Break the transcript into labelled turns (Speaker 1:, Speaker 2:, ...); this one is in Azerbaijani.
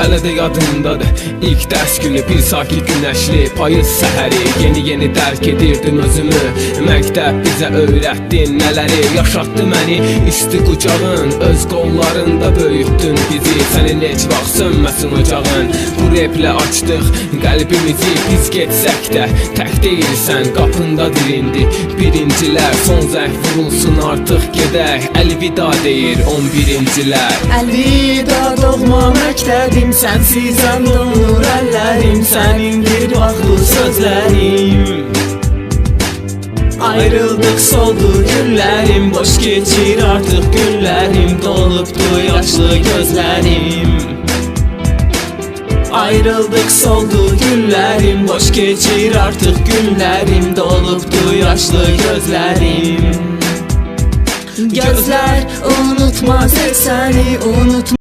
Speaker 1: hələ də yadındadır. İlk dərs günü bir sakit günəşli payız səhəri, yeni dərk edirdim özümü. Məktəb bizə öyrətdin nələri, yaşatdı məni isti qucağın, öz qollarında böyütdün bizi. Sənin heç vaxt sönməsin ocağın. Bu replə açdıq qəlbimizi, biz getsək də tək deyilsən, qapındadır indi birincilər. Son zəng vurulsun artıq gedək, əlvida deyir 11-incilər.
Speaker 2: Əlvida doğma məktəbim, sənsizəm donur əllərim, sənindir vaxtlı sözlərim. Ayrıldıq soldu güllərim, boş keçir artıq günlərim, dolubdu yaşlı gözlərim. Ayrıldıq soldu güllərim, boş keçir artıq günlərim, dolubdu yaşlı gözlərim. Gözlər unutmaz səni, unutmaz.